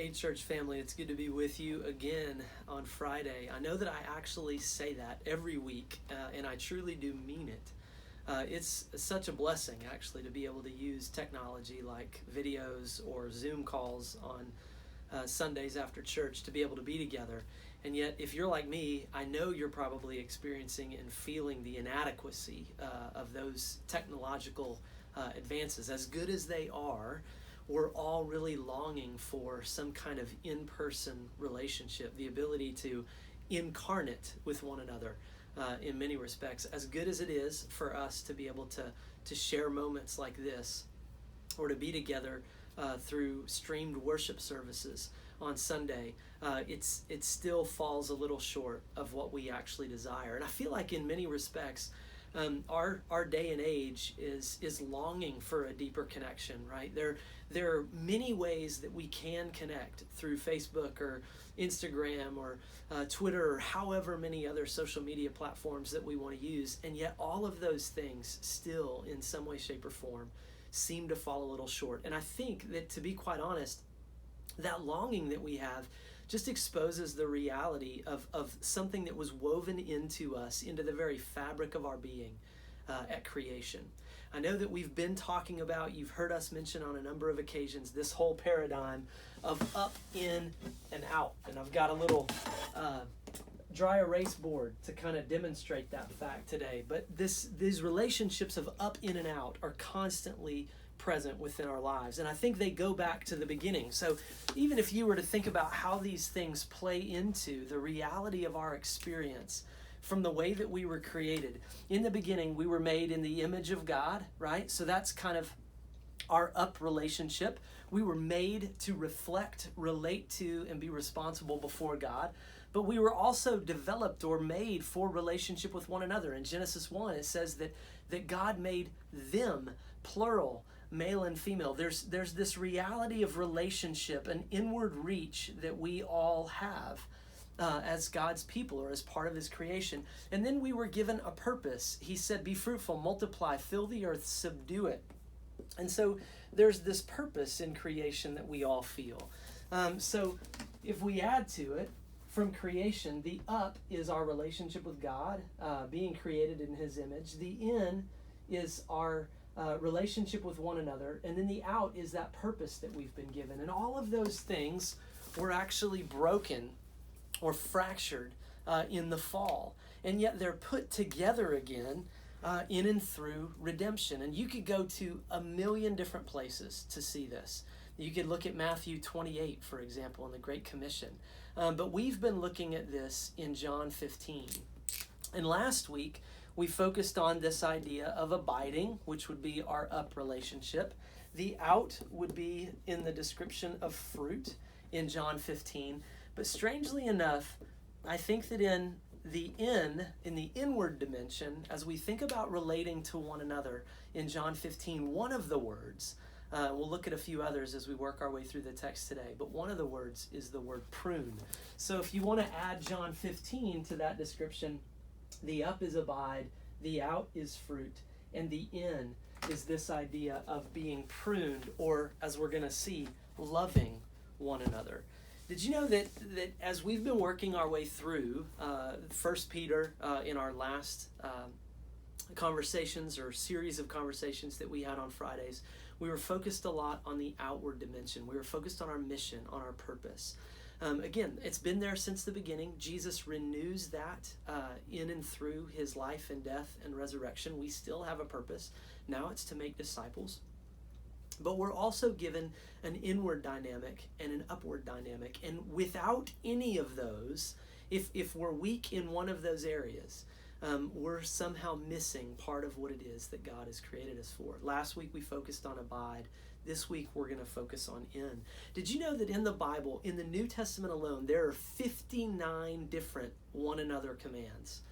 Hey, church family, it's good to be with you again on Friday. I know that I actually say that every week, and I truly do mean it. It's such a blessing, actually, to be able to use technology like videos or Zoom calls on Sundays after church to be able to be together. And yet, if you're like me, I know you're probably experiencing and feeling the inadequacy of those technological advances. As good as they are, we're all really longing for some kind of in-person relationship, the ability to incarnate with one another in many respects. As good as it is for us to be able to share moments like this, or to be together through streamed worship services on Sunday, it still falls a little short of what we actually desire. And I feel like in many respects, our day and age is longing for a deeper connection, right? There are many ways that we can connect through Facebook or Instagram or Twitter or however many other social media platforms that we want to use, and yet all of those things still, in some way, shape, or form, seem to fall a little short. And I think that, to be quite honest, that longing that we have just exposes the reality of something that was woven into us, into the very fabric of our being at creation. I know that we've been talking about, you've heard us mention on a number of occasions, this whole paradigm of up, in, and out. And I've got a little dry erase board to kind of demonstrate that fact today. But these relationships of up, in, and out are constantly present within our lives. And I think they go back to the beginning. So even if you were to think about how these things play into the reality of our experience from the way that we were created, in the beginning, we were made in the image of God, right? So that's kind of our up relationship. We were made to reflect, relate to, and be responsible before God. But we were also developed or made for relationship with one another. In Genesis 1, it says that God made them, plural, male and female. There's this reality of relationship, an inward reach that we all have as God's people or as part of his creation. And then we were given a purpose. He said, be fruitful, multiply, fill the earth, subdue it. And so there's this purpose in creation that we all feel. So if we add to it, from creation, the up is our relationship with God, being created in his image. The in is our relationship with one another. And then the out is that purpose that we've been given. And all of those things were actually broken or fractured in the fall. And yet they're put together again in and through redemption. And you could go to a million different places to see this. You could look at Matthew 28, for example, in the Great Commission. But we've been looking at this in John 15. And last week, we focused on this idea of abiding, which would be our up relationship. The out would be in the description of fruit in John 15. But strangely enough, I think that in the inward dimension, as we think about relating to one another in John 15, one of the words, we'll look at a few others as we work our way through the text today, but one of the words is the word prune. So if you want to add John 15 to that description, the up is abide, the out is fruit, and the in is this idea of being pruned, or as we're going to see, loving one another. Did you know that as we've been working our way through 1 Peter in our last conversations or series of conversations that we had on Fridays, we were focused a lot on the outward dimension. We were focused on our mission, on our purpose. Again, it's been there since the beginning. Jesus renews that in and through his life and death and resurrection. We still have a purpose. Now it's to make disciples. But we're also given an inward dynamic and an upward dynamic. And without any of those, if we're weak in one of those areas, we're somehow missing part of what it is that God has created us for. Last week we focused on abide. This week we're going to focus on in. Did you know that in the Bible, in the New Testament alone, there are 59 different one another commands?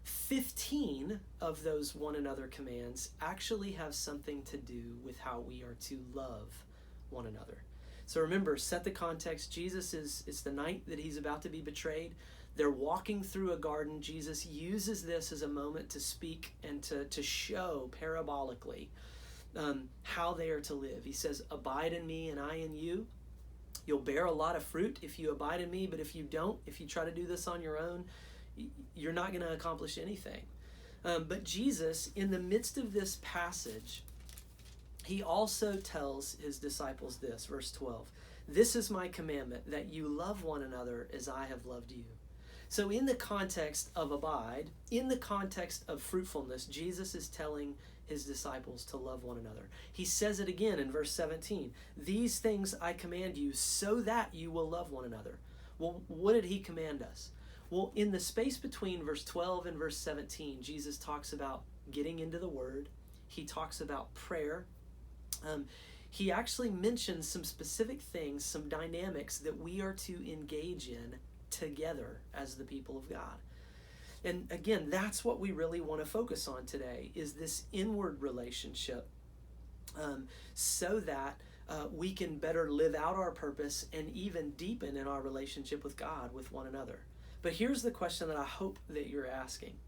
15 of those one another commands actually have something to do with how we are to love one another. So remember, set the context. It's the night that he's about to be betrayed. They're walking through a garden. Jesus uses this as a moment to speak and to show parabolically how they are to live. He says, abide in me and I in you. You'll bear a lot of fruit if you abide in me, but if you don't, if you try to do this on your own, you're not going to accomplish anything. But Jesus, in the midst of this passage, he also tells his disciples this, verse 12, "This is my commandment, that you love one another as I have loved you." So in the context of abide, in the context of fruitfulness, Jesus is telling his disciples to love one another. He says it again in verse 17, "These things I command you so that you will love one another." Well, what did he command us? Well, in the space between verse 12 and verse 17, Jesus talks about getting into the Word. He talks about prayer. He actually mentions some specific things, some dynamics that we are to engage in together as the people of God. And again, that's what we really want to focus on today, is this inward relationship, so that we can better live out our purpose and even deepen in our relationship with God, with one another. But here's the question that I hope that you're asking.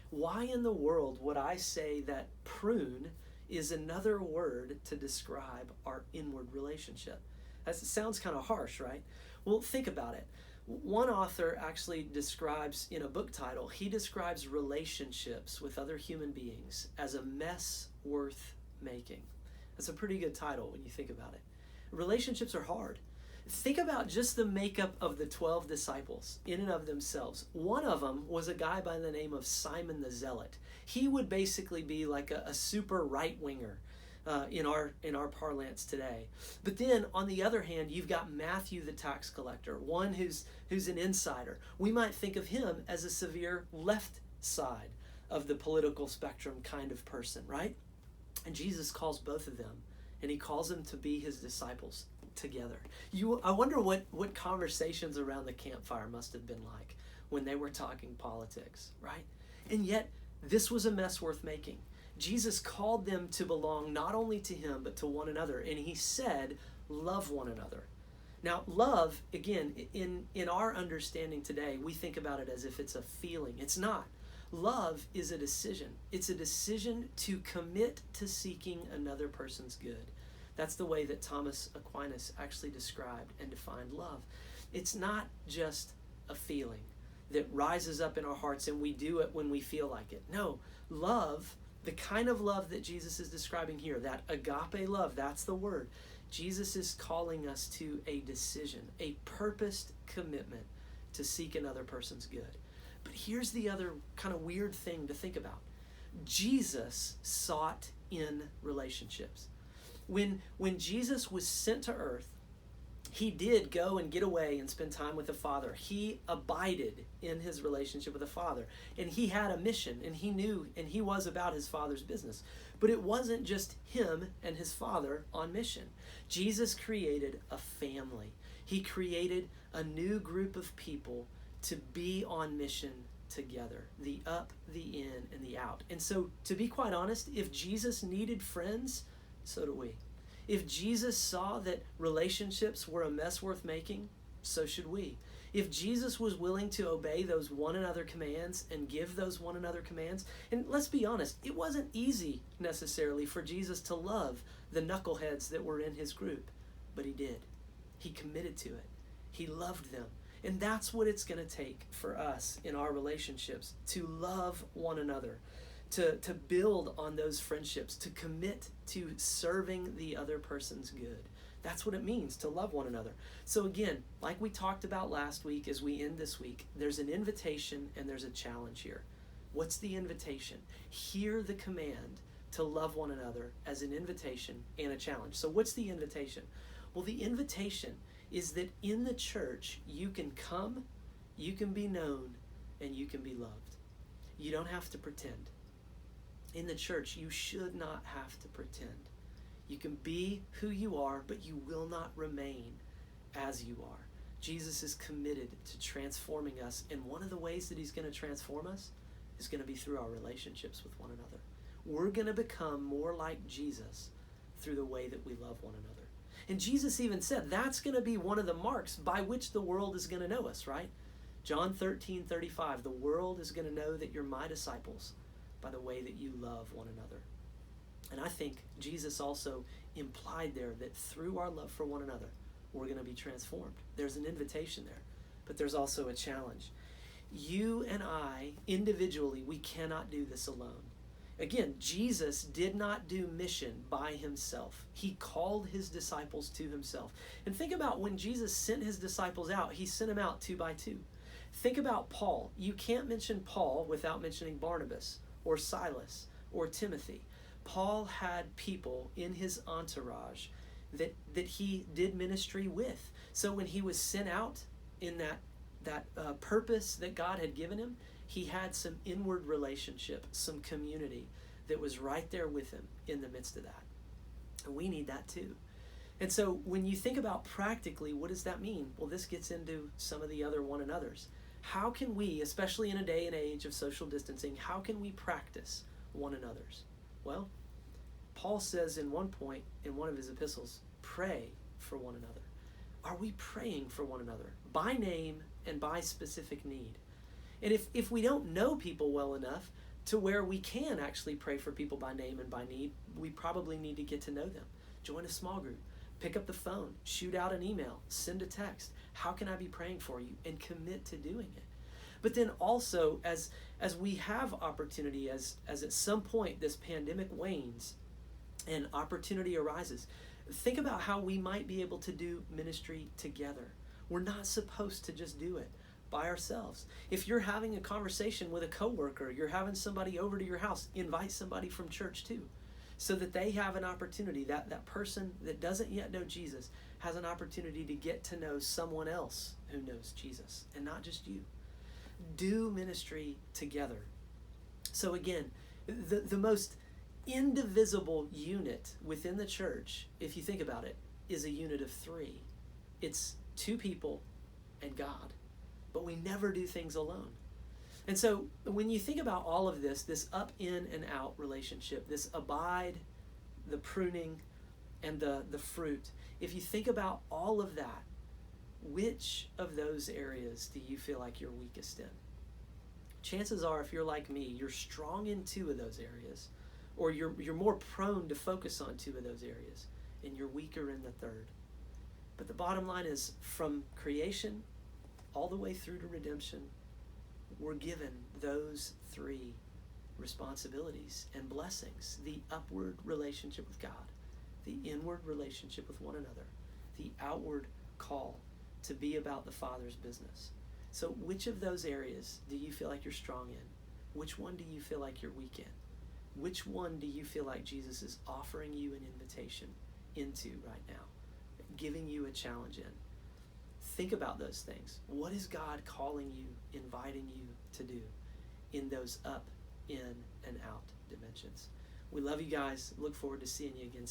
Why in the world would I say that prune is another word to describe our inward relationship? It sounds kind of harsh, right? Well, think about it. One author actually describes, in a book title, he describes relationships with other human beings as a mess worth making. That's a pretty good title when you think about it. Relationships are hard. Think about just the makeup of the 12 disciples in and of themselves. One of them was a guy by the name of Simon the Zealot. He would basically be like a super right-winger in our parlance today. But then on the other hand, you've got Matthew the tax collector, one who's an insider. We might think of him as a severe left side of the political spectrum kind of person, right? And Jesus calls both of them, and he calls them to be his disciples together. I wonder what conversations around the campfire must have been like when they were talking politics, right? And yet, this was a mess worth making. Jesus called them to belong not only to him, but to one another. And he said, love one another. Now, love, again, in our understanding today, we think about it as if it's a feeling. It's not. Love is a decision. It's a decision to commit to seeking another person's good. That's the way that Thomas Aquinas actually described and defined love. It's not just a feeling that rises up in our hearts and we do it when we feel like it. No, love, the kind of love that Jesus is describing here, that agape love, that's the word. Jesus is calling us to a decision, a purposed commitment to seek another person's good. But here's the other kind of weird thing to think about. Jesus sought in relationships. When Jesus was sent to earth, he did go and get away and spend time with the Father. He abided in his relationship with the Father. And he had a mission, and he knew, and he was about his Father's business. But it wasn't just him and his Father on mission. Jesus created a family. He created a new group of people to be on mission together. The up, the in, and the out. And so, to be quite honest, if Jesus needed friends, so do we. If Jesus saw that relationships were a mess worth making, so should we. If Jesus was willing to obey those one another commands and give those one another commands, and let's be honest, it wasn't easy necessarily for Jesus to love the knuckleheads that were in his group, but he did. He committed to it. He loved them. And that's what it's going to take for us in our relationships, to love one another. To build on those friendships, to commit to serving the other person's good. That's what it means to love one another. So again, like we talked about last week as we end this week, there's an invitation and there's a challenge here. What's the invitation? Hear the command to love one another as an invitation and a challenge. So what's the invitation? Well, the invitation is that in the church, you can come, you can be known, and you can be loved. You don't have to pretend. In the church, you should not have to pretend. You can be who you are, but you will not remain as you are. Jesus is committed to transforming us, and one of the ways that he's going to transform us is going to be through our relationships with one another. We're going to become more like Jesus through the way that we love one another. And Jesus even said that's going to be one of the marks by which the world is going to know us, right? John 13:35, the world is going to know that you're my disciples by the way that you love one another. And I think Jesus also implied there that through our love for one another, we're going to be transformed. There's an invitation there, but there's also a challenge. You and I, individually, we cannot do this alone. Again, Jesus did not do mission by himself. He called his disciples to himself. And think about when Jesus sent his disciples out, he sent them out 2 by 2. Think about Paul. You can't mention Paul without mentioning Barnabas or Silas or Timothy. Paul had people in his entourage that he did ministry with. So when he was sent out in that purpose that God had given him, he had some inward relationship, some community that was right there with him in the midst of that. And we need that too. And so when you think about practically, what does that mean? Well, this gets into some of the other one another's. How can we, especially in a day and age of social distancing, how can we practice one another's? Well, Paul says in one point in one of his epistles, pray for one another. Are we praying for one another by name and by specific need? And if we don't know people well enough to where we can actually pray for people by name and by need, we probably need to get to know them. Join a small group. Pick up the phone. Shoot out an email. Send a text. How can I be praying for you? And commit to doing it. But then also, as we have opportunity, as at some point this pandemic wanes and opportunity arises, think about how we might be able to do ministry together. We're not supposed to just do it by ourselves. If you're having a conversation with a coworker, you're having somebody over to your house, invite somebody from church too, so that they have an opportunity, that person that doesn't yet know Jesus has an opportunity to get to know someone else who knows Jesus, and not just you. Do ministry together. So again, the most indivisible unit within the church, if you think about it, is a unit of 3. It's 2 people and God. But we never do things alone. And so when you think about all of this up, in, and out relationship, this abide, the pruning, and the fruit, if you think about all of that, which of those areas do you feel like you're weakest in? Chances are, if you're like me, you're strong in 2 of those areas, or you're more prone to focus on 2 of those areas, and you're weaker in the 3rd. But the bottom line is, from creation all the way through to redemption, we're given those 3 responsibilities and blessings: the upward relationship with God, the inward relationship with one another, the outward call to be about the Father's business. So which of those areas do you feel like you're strong in? Which one do you feel like you're weak in? Which one do you feel like Jesus is offering you an invitation into right now, giving you a challenge in? Think about those things. What is God calling you, inviting you to do in those up, in, and out dimensions? We love you guys. Look forward to seeing you again soon.